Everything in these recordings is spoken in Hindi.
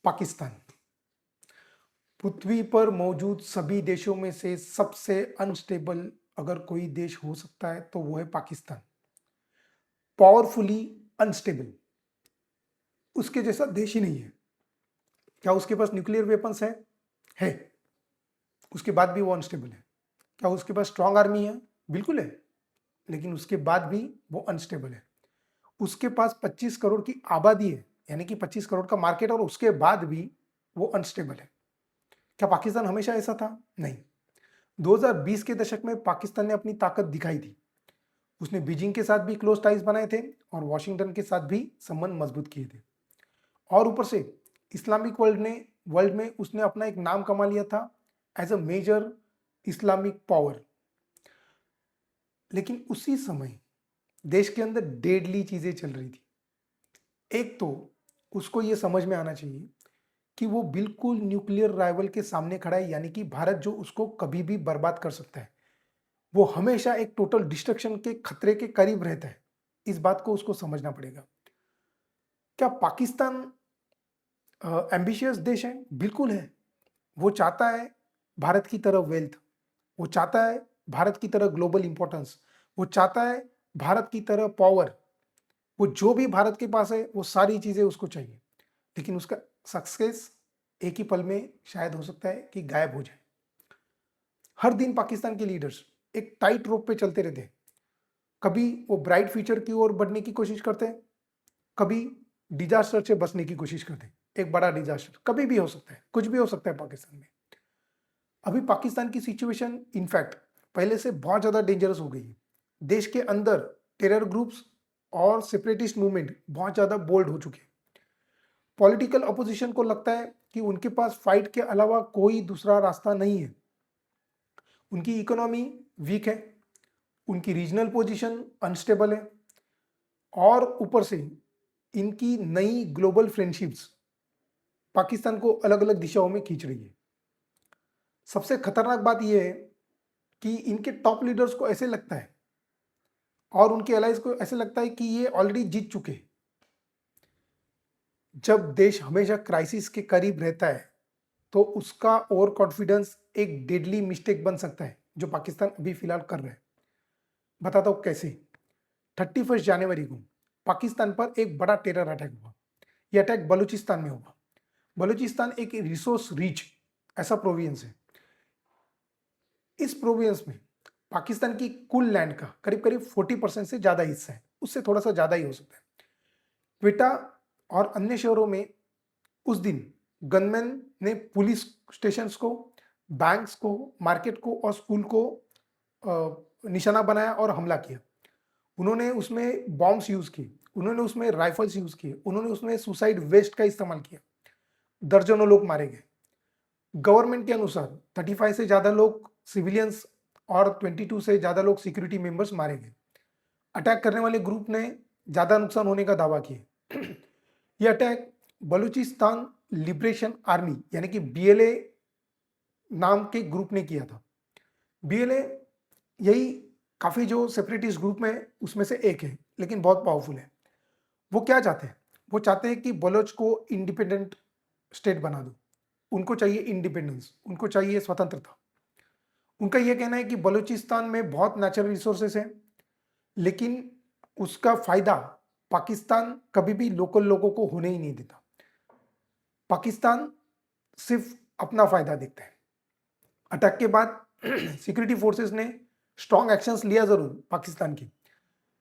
पाकिस्तान पृथ्वी पर मौजूद सभी देशों में से सबसे अनस्टेबल अगर कोई देश हो सकता है तो वो है पाकिस्तान। पावरफुली अनस्टेबल, उसके जैसा देश ही नहीं है। क्या उसके पास न्यूक्लियर वेपन्स है। उसके बाद भी वो अनस्टेबल है। क्या उसके पास स्ट्रांग आर्मी है? बिल्कुल है। लेकिन उसके बाद भी वो अनस्टेबल है। उसके पास 25 करोड़ की आबादी है, यानी कि 25 करोड़ का मार्केट, और उसके बाद भी वो अनस्टेबल है। क्या पाकिस्तान हमेशा ऐसा था? नहीं। 2020 के दशक में पाकिस्तान ने अपनी ताकत दिखाई थी। उसने बीजिंग के साथ भी क्लोज टाइज बनाए थे और वॉशिंगटन के साथ भी संबंध मजबूत किए थे। और ऊपर से इस्लामिक वर्ल्ड में उसने अपना एक नाम कमा लिया था as a major Islamic power. लेकिन उसी समय देश के अंदर डेडली चीजें चल रही थी। एक तो उसको यह समझ में आना चाहिए कि वो बिल्कुल न्यूक्लियर राइवल के सामने खड़ा है, यानी कि भारत, जो उसको कभी भी बर्बाद कर सकता है। वो हमेशा एक टोटल डिस्ट्रक्शन के खतरे के करीब रहता है। इस बात को उसको समझना पड़ेगा। क्या पाकिस्तान एम्बिशियस देश है? बिल्कुल है। वो चाहता है भारत की तरह वेल्थ, वो चाहता है भारत की तरह ग्लोबल इंपॉर्टेंस, वो चाहता है भारत की तरह पावर। वो जो भी भारत के पास है वो सारी चीजें उसको चाहिए। लेकिन उसका सक्सेस एक ही पल में शायद हो सकता है कि गायब हो जाए। हर दिन पाकिस्तान के लीडर्स एक टाइट रोप पे चलते रहते हैं। कभी वो ब्राइट फ्यूचर की ओर बढ़ने की कोशिश करते हैं, कभी डिजास्टर से बचने की कोशिश करते हैं। एक बड़ा डिजास्टर कभी भी हो सकता है, कुछ भी हो सकता है पाकिस्तान में। अभी पाकिस्तान की सिचुएशन इनफैक्ट पहले से बहुत ज्यादा डेंजरस हो गई है। देश के अंदर टेरर ग्रुप्स और सेपरेटिस्ट मूवमेंट बहुत ज्यादा बोल्ड हो चुके हैं। पॉलिटिकल अपोजिशन को लगता है कि उनके पास फाइट के अलावा कोई दूसरा रास्ता नहीं है। उनकी इकोनॉमी वीक है, उनकी रीजनल पोजीशन अनस्टेबल है, और ऊपर से इनकी नई ग्लोबल फ्रेंडशिप्स पाकिस्तान को अलग अलग दिशाओं में खींच रही है। सबसे खतरनाक बात यह है कि इनके टॉप लीडर्स को ऐसे लगता है और उनके एलाइज को ऐसे लगता है कि ये ऑलरेडी जीत चुके हैं। जब देश हमेशा क्राइसिस के करीब रहता है तो उसका ओवर कॉन्फिडेंस एक डेडली मिस्टेक बन सकता है, जो पाकिस्तान अभी फिलहाल कर रहा है। बताता हूं कैसे। 31 जनवरी को पाकिस्तान पर एक बड़ा टेरर अटैक हुआ। यह अटैक बलूचिस्तान में हुआ। बलूचिस्तान एक रिसोर्स रिच ऐसा प्रोविंस है। इस प्रोविंस में पाकिस्तान की कुल लैंड का करीब करीब 40% से ज्यादा हिस्सा है, उससे थोड़ा सा ज्यादा ही हो सकता है। क्वेटा और अन्य शहरों में उस दिन गनमैन ने पुलिस स्टेशंस को, बैंक्स को, मार्केट को और स्कूल को निशाना बनाया और हमला किया। उन्होंने उसमें बॉम्ब्स यूज किए, उन्होंने उसमें राइफल्स यूज किए, उन्होंने उसमें सुसाइड वेस्ट का इस्तेमाल किया। दर्जनों लोग मारे गए। गवर्नमेंट के अनुसार 35 से ज्यादा लोग सिविलियंस और 22 से ज्यादा लोग सिक्योरिटी मेंबर्स मारे गए। अटैक करने वाले ग्रुप ने ज्यादा नुकसान होने का दावा किया। यह अटैक बलूचिस्तान लिबरेशन आर्मी यानी कि बीएलए नाम के ग्रुप ने किया था। बीएलए यही काफी जो सेपरेटिस्ट ग्रुप में उसमें से एक है, लेकिन बहुत पावरफुल है। वो क्या चाहते हैं? वो चाहते हैं कि बलोच को इंडिपेंडेंट स्टेट बना दो। उनको चाहिए इंडिपेंडेंस, उनको चाहिए स्वतंत्रता। उनका यह कहना है कि बलूचिस्तान में बहुत नेचुरल रिसोर्सेस हैं, लेकिन उसका फायदा पाकिस्तान कभी भी लोकल लोगों को होने ही नहीं देता। पाकिस्तान सिर्फ अपना फायदा देखता है। अटैक के बाद सिक्योरिटी फोर्सेस ने स्ट्रॉन्ग एक्शंस लिया जरूर पाकिस्तान की।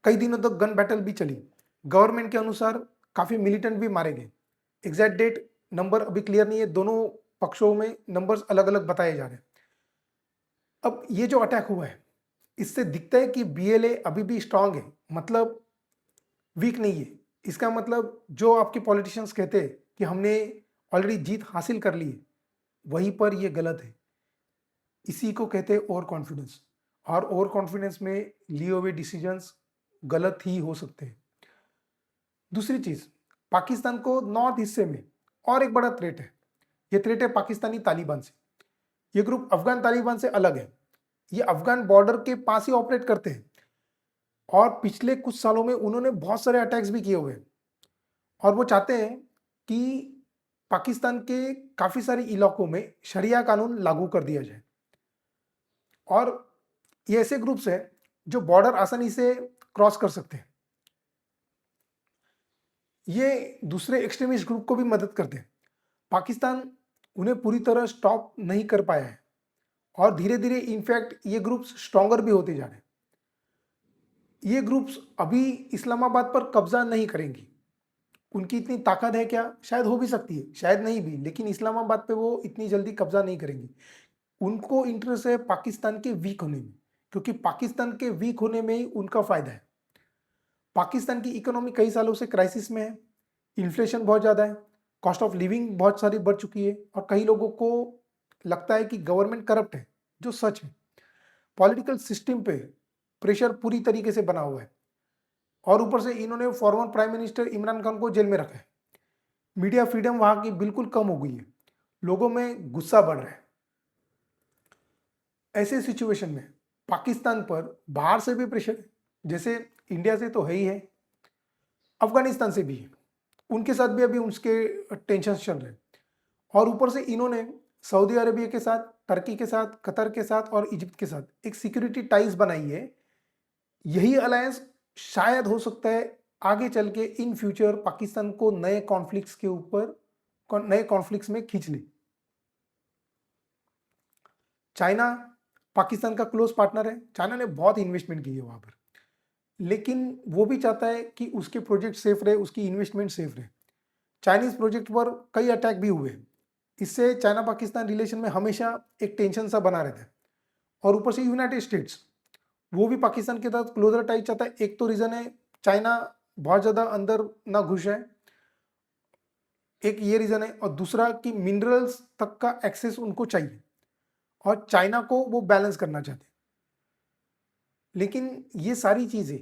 कई दिनों तक गन बैटल भी चली। गवर्नमेंट के अनुसार काफी मिलिटेंट भी मारे गए। एग्जैक्ट डेट नंबर अभी क्लियर नहीं है, दोनों पक्षों में नंबर्स अलग अलग बताए जा रहे हैं। अब ये जो अटैक हुआ है, इससे दिखता है कि बीएलए अभी भी स्ट्रांग है, मतलब वीक नहीं है। इसका मतलब जो आपके पॉलिटिशियंस कहते हैं कि हमने ऑलरेडी जीत हासिल कर ली है, वहीं पर ये गलत है। इसी को कहते हैं ओवर कॉन्फिडेंस, और ओवर कॉन्फिडेंस में लिए हुए डिसीजंस गलत ही हो सकते हैं। दूसरी चीज, पाकिस्तान को नॉर्थ हिस्से में और एक बड़ा थ्रेट है। यह थ्रेट है पाकिस्तानी तालिबान से। यह ग्रुप अफगान तालिबान से अलग है। ये अफगान बॉर्डर के पास ही ऑपरेट करते हैं और पिछले कुछ सालों में उन्होंने बहुत सारे अटैक्स भी किए हुए हैं। और वो चाहते हैं कि पाकिस्तान के काफ़ी सारे इलाकों में शरिया कानून लागू कर दिया जाए। और ये ऐसे ग्रुप्स हैं जो बॉर्डर आसानी से क्रॉस कर सकते हैं। ये दूसरे एक्सट्रीमिस्ट ग्रुप को भी मदद करते हैं। पाकिस्तान उन्हें पूरी तरह स्टॉप नहीं कर पाया है और धीरे-धीरे इनफैक्ट ये ग्रुप्स स्ट्रॉन्गर भी होते जा रहे हैं। ये ग्रुप्स अभी इस्लामाबाद पर कब्जा नहीं करेंगी। उनकी इतनी ताकत है क्या? शायद हो भी सकती है, शायद नहीं भी, लेकिन इस्लामाबाद पे वो इतनी जल्दी कब्जा नहीं करेंगी। उनको इंटरेस्ट है पाकिस्तान के वीक होने में, क्योंकि पाकिस्तान के वीक होने में ही उनका फायदा है। पाकिस्तान की इकोनॉमी कई सालों से क्राइसिस में है, इन्फ्लेशन बहुत ज़्यादा है, कॉस्ट ऑफ लिविंग बहुत सारी बढ़ चुकी है और कई लोगों को लगता है कि गवर्नमेंट करप्ट है, जो सच है। पॉलिटिकल सिस्टम पे प्रेशर पूरी तरीके से बना हुआ है और ऊपर से इन्होंने former prime minister Imran Khan को जेल में रखा है। मीडिया फ्रीडम वहाँ की बिल्कुल कम हो गई है, लोगों में गुस्सा बढ़ रहा है। ऐसे सिचुएशन में पाकिस्तान पर बाहर से भी प्रेशर है, जैसे इंडिया से तो है ही है, अफगानिस्तान से भी है, उनके साथ भी अभी उसके टेंशन चल रहे हैं और ऊपर से इन्होंने सऊदी अरेबिया के साथ, टर्की के साथ, कतर के साथ और इजिप्ट के साथ एक सिक्योरिटी टाइज बनाई है। यही अलायंस शायद हो सकता है आगे चल के इन फ्यूचर पाकिस्तान को नए कॉन्फ्लिक्ट्स के ऊपर, नए कॉन्फ्लिक्ट्स में खींच ले। चाइना पाकिस्तान का क्लोज पार्टनर है, चाइना ने बहुत इन्वेस्टमेंट की है वहां पर, लेकिन वो भी चाहता है कि उसके प्रोजेक्ट सेफ रहे, उसकी इन्वेस्टमेंट सेफ रहे। चाइनीज प्रोजेक्ट पर कई अटैक भी हुए, इससे चाइना पाकिस्तान रिलेशन में हमेशा एक टेंशन सा बना रहता है। और ऊपर से यूनाइटेड स्टेट्स, वो भी पाकिस्तान के साथ क्लोजर टाइज चाहता है। एक तो रीजन है चाइना बहुत ज़्यादा अंदर ना घुस जाए, एक ये रीजन है, और दूसरा कि मिनरल्स तक का एक्सेस उनको चाहिए और चाइना को वो बैलेंस करना चाहते हैं। लेकिन ये सारी चीज़ें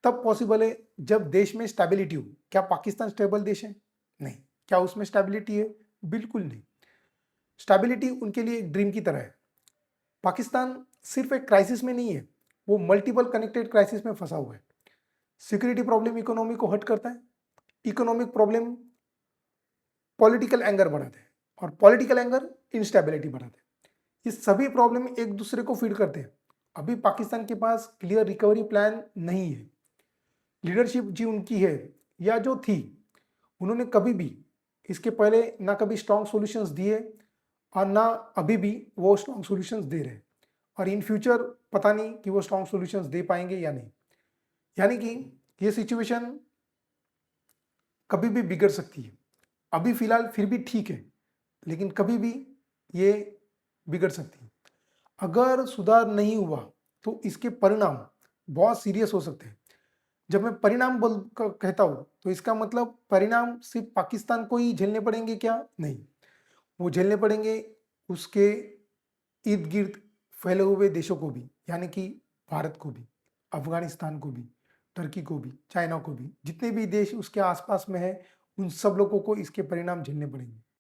तब पॉसिबल है जब देश में स्टेबिलिटी हो। क्या पाकिस्तान स्टेबल देश है? नहीं। क्या उसमें स्टेबिलिटी है? बिल्कुल नहीं। स्टेबिलिटी उनके लिए एक ड्रीम की तरह है। पाकिस्तान सिर्फ एक क्राइसिस में नहीं है, वो मल्टीपल कनेक्टेड क्राइसिस में फंसा हुआ है। सिक्योरिटी प्रॉब्लम इकोनॉमी को हर्ट करता है, इकोनॉमिक प्रॉब्लम पॉलिटिकल एंगर बढ़ाते हैं और पॉलिटिकल एंगर इंस्टेबिलिटी बढ़ाते हैं। ये सभी प्रॉब्लम एक दूसरे को फीड करते हैं। अभी पाकिस्तान के पास क्लियर रिकवरी प्लान नहीं है। लीडरशिप जी उनकी है या जो थी, उन्होंने कभी भी इसके पहले ना कभी स्ट्रॉन्ग सॉल्यूशंस दिए और ना अभी भी वो स्ट्रॉन्ग सॉल्यूशंस दे रहे हैं और इन फ्यूचर पता नहीं कि वो स्ट्रॉन्ग सॉल्यूशंस दे पाएंगे या नहीं। यानी कि ये सिचुएशन कभी भी बिगड़ सकती है। अभी फिलहाल फिर भी ठीक है, लेकिन कभी भी ये बिगड़ सकती है। अगर सुधार नहीं हुआ तो इसके परिणाम बहुत सीरियस हो सकते हैं। जब मैं परिणाम कहता हूं तो इसका मतलब परिणाम सिर्फ पाकिस्तान को ही झेलने पड़ेंगे क्या? नहीं, वो झेलने पड़ेंगे उसके इर्द गिर्द फैले हुए देशों को भी, यानी कि भारत को भी, अफगानिस्तान को भी, टर्की को भी, चाइना को भी, जितने भी देश उसके आसपास में है, उन सब लोगों को इसके परिणाम झेलने पड़ेंगे।